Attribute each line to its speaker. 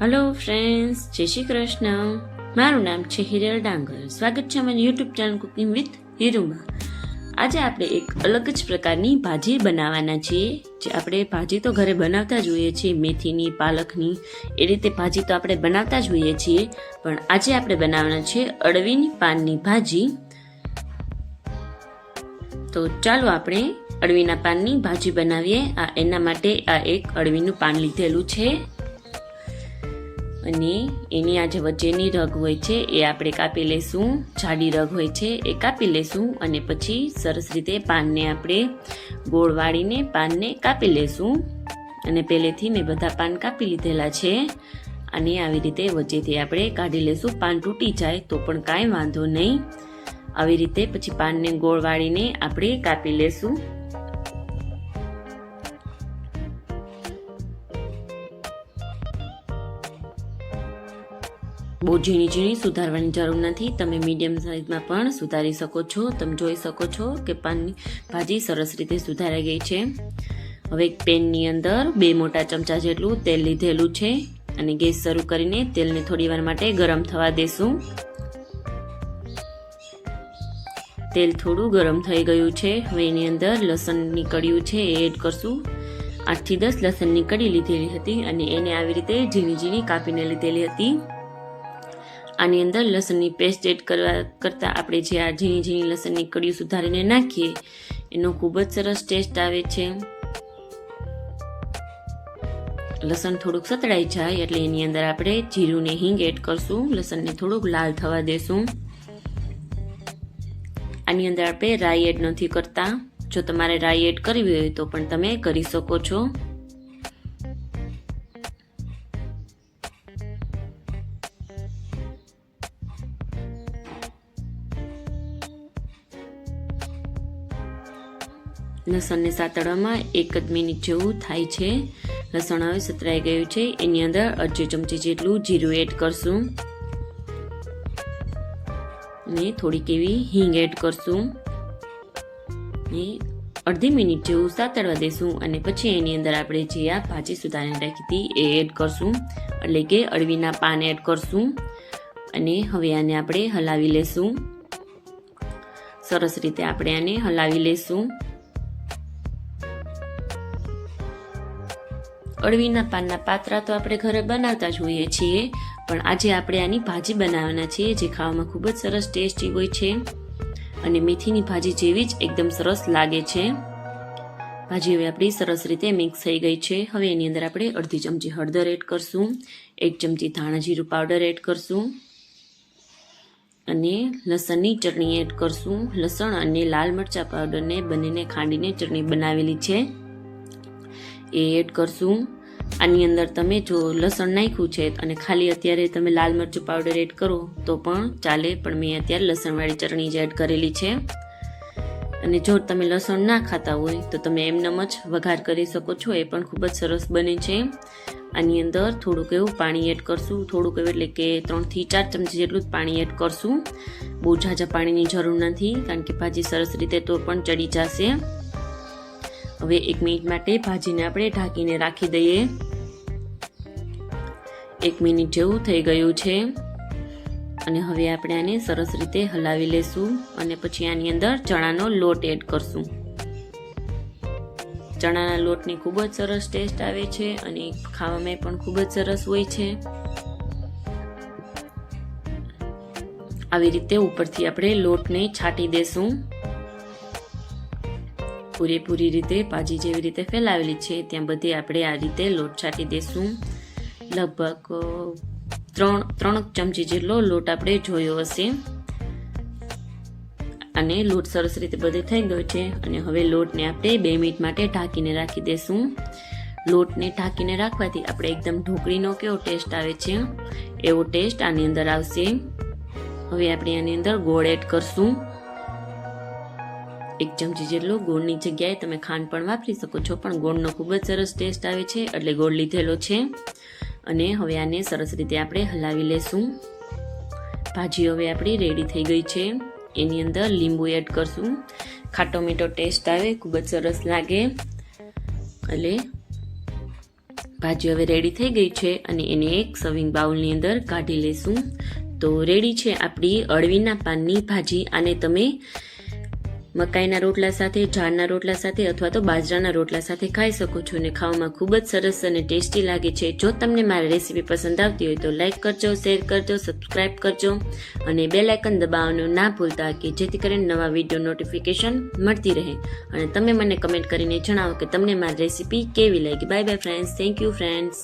Speaker 1: Hello friends, जय श्री कृष्ण। मारू नाम छे हिरल डांगर। स्वागत है मारी यूट्यूब चैनल कुकिंग विथ हीरुमा। आज आपणे एक अलग ज प्रकारनी भाजी बनाववाना छीए। जे आपणे भाजी तो घरे बनावता ज होईए छीए, मेथीनी, पालकनी, ए रीते भाजी तो आपणे बनावता ज होईए छीए, पण आजे आपणे बनाववाना छे अडवीनी पाननी भाजी। तो चालो आपणे अडवीना पाननी भाजी बनावीए। आ एना माटे आ एक अडवीनुं पान लीधेलुं छे અને એની આ જે વચ્ચેની રગ હોય છે એ આપણે કાપી લેશું। જાડી રગ હોય છે એ કાપી લેશું અને પછી સરસ રીતે પાનને આપણે ગોળ વાળીને પાનને કાપી લેશું। અને પહેલેથી મેં બધા પાન કાપી લીધેલા છે અને આવી રીતે વચ્ચેથી આપણે કાઢી લેશું। પાન તૂટી જાય તો પણ કાંઈ વાંધો નહીં। આવી રીતે પછી પાનને ગોળ વાળીને આપણે કાપી લેશું। બહુ ઝીણી ઝીણી સુધારવાની જરૂર નથી, તમે મીડિયમ સાઇઝમાં પણ સુધારી શકો છો। તમે જોઈ શકો છો કે પાનની ભાજી સરસ રીતે સુધારાઈ ગઈ છે। હવે એક પેનની અંદર 2 મોટા ચમચા જેટલું તેલ લીધેલું છે અને ગેસ શરૂ કરીને તેલને થોડી વાર માટે ગરમ થવા દેશું। તેલ થોડું ગરમ થઈ ગયું છે। હવે એની અંદર લસણની કળીઓ છે એ એડ કરશું। 8 થી 10 લસણની કળી લીધેલી હતી અને એને આવી રીતે ઝીણી ઝીણી કાપીને લીધેલી હતી। આની અંદર લસણની પેસ્ટ એડ કરતા આપણે જે આ ઝીણી ઝીણી લસણની કળીઓ સુધારીને નાખીએ એનો ખૂબ જ સરસ ટેસ્ટ આવે છે। લસણ થોડુંક સતળાઈ જાય એટલે એની અંદર આપણે જીરું ને હિંગ એડ કરશું। લસણને થોડુંક લાલ થવા દેશું। આની અંદર આપણે રાઈ એડ નથી કરતા। જો તમારે રાઈ એડ કરવી હોય તો પણ તમે કરી શકો છો। લસણને સાતળવામાં 1 જ મિનિટ જેવું થાય છે। લસણ હવે સતરાઈ ગયું છે। એની અંદર અડધી ચમચી જેટલું જીરું એડ કરશું અને થોડીક એવી હિંગ એડ કરશું અને અડધી મિનિટ જેવું સાતળવા દેશું અને પછી એની અંદર આપણે જે આ ભાજી સુધારીને રાખી હતી એ એડ કરશું, એટલે કે અળવીના પાન એડ કરશું અને હવે આને આપણે હલાવી લેશું। સરસ રીતે આપણે આને હલાવી લેશું। અળવીના પાનના પાત્રા તો આપણે ઘરે બનાવતા જ હોઈએ છીએ, પણ આજે આપણે આની ભાજી બનાવવાના છીએ જે ખાવામાં ખૂબ જ સરસ ટેસ્ટી હોય છે અને મેથીની ભાજી જેવી જ એકદમ સરસ લાગે છે। ભાજી હવે આપણી સરસ રીતે મિક્સ થઈ ગઈ છે। હવે એની અંદર આપણે અડધી ચમચી હળદર એડ કરશું, 1 ચમચી ધાણા જીરું પાવડર એડ કરશું અને લસણની ચટણી એડ કરશું। લસણ અને લાલ મરચાં પાવડરને બંનેને ખાંડીને ચટણી બનાવેલી છે એ એડ કરશું। આની અંદર તમે જો લસણ નાખ્યું છે અને ખાલી અત્યારે તમે લાલ મરચું પાવડર એડ કરો તો પણ ચાલે, પણ મેં અત્યારે લસણવાળી ચટણી જ એડ કરેલી છે। અને જો તમે લસણ ના ખાતા હોય તો તમે એમનેમ જ વઘાર કરી શકો છો, એ પણ ખૂબ જ સરસ બને છે। આની અંદર થોડુંક એવું પાણી એડ કરશું, થોડુંક એવું એટલે કે 3 થી 4 ચમચી જેટલું જ પાણી એડ કરશું। બહુ ઝાઝા પાણીની જરૂર નથી કારણ કે ભાજી સરસ રીતે તો પણ ચડી જશે। હવે 1 મિનિટ માટે ભાજીને આપણે ઢાંકીને રાખી દઈએ। 1 મિનિટ જેવું થઈ ગયું છે અને હવે આપણે આને સરસ રીતે હલાવી લેશું અને પછી આની અંદર ચણાનો લોટ એડ કરશું। ચણાના લોટની ખૂબ જ સરસ ટેસ્ટ આવે છે અને ખાવામાં પણ ખૂબ જ સરસ હોય છે। આવી રીતે ઉપરથી આપણે લોટને છાંટી દેશું। પૂરેપૂરી રીતે ભાજી જેવી રીતે ફેલાવેલી છે ત્યાં બધે આપણે આ રીતે લોટ છાંટી દેશું। લગભગ 3 ચમચી જેટલો લોટ આપણે જોયો હશે અને લોટ સરસ રીતે બધે થઈ ગયો છે અને હવે લોટને આપણે 2 મિનિટ માટે ઢાંકીને રાખી દેશું। લોટને ઢાંકીને રાખવાથી આપણે એકદમ ઢોકળીનો કેવો ટેસ્ટ આવે છે એવો ટેસ્ટ આની અંદર આવશે। હવે આપણે આની અંદર ગોળ એડ કરશું। 1 ચમચી જેટલો ગોળની જગ્યાએ તમે ખાંડ પણ વાપરી શકો છો, પણ ગોળનો ખૂબ જ સરસ ટેસ્ટ આવે છે એટલે ગોળ લીધેલો છે અને હવે આને સરસ રીતે આપણે હલાવી લેશું। ભાજી હવે આપણી રેડી થઈ ગઈ છે। એની અંદર લીંબુ એડ કરશું, ખાટો મીઠો ટેસ્ટ આવે, ખૂબ જ સરસ લાગે। એટલે ભાજી હવે રેડી થઈ ગઈ છે અને એને એક સર્વિંગ બાઉલની અંદર કાઢી લેશું. તો રેડી છે આપણી અળવીના પાનની ભાજી. આને તમે મકાઈના રોટલા સાથે, ઝાડના રોટલા સાથે અથવા તો બાજરાના રોટલા સાથે ખાઈ શકો છો અને ખાવામાં ખૂબ જ સરસ અને ટેસ્ટી લાગે છે. જો તમને મારી રેસીપી પસંદ આવતી હોય તો લાઈક કરજો, શેર કરજો, સબસ્ક્રાઈબ કરજો અને બેલ આઇકન દબાવવાનું ના ભૂલતા કે જેથી કરીને નવા વિડીયો નોટિફિકેશન મળતી રહે. અને તમે મને કમેન્ટ કરીને જણાવો કે તમને મારી રેસીપી કેવી લાગી. Bye bye friends. Thank you friends.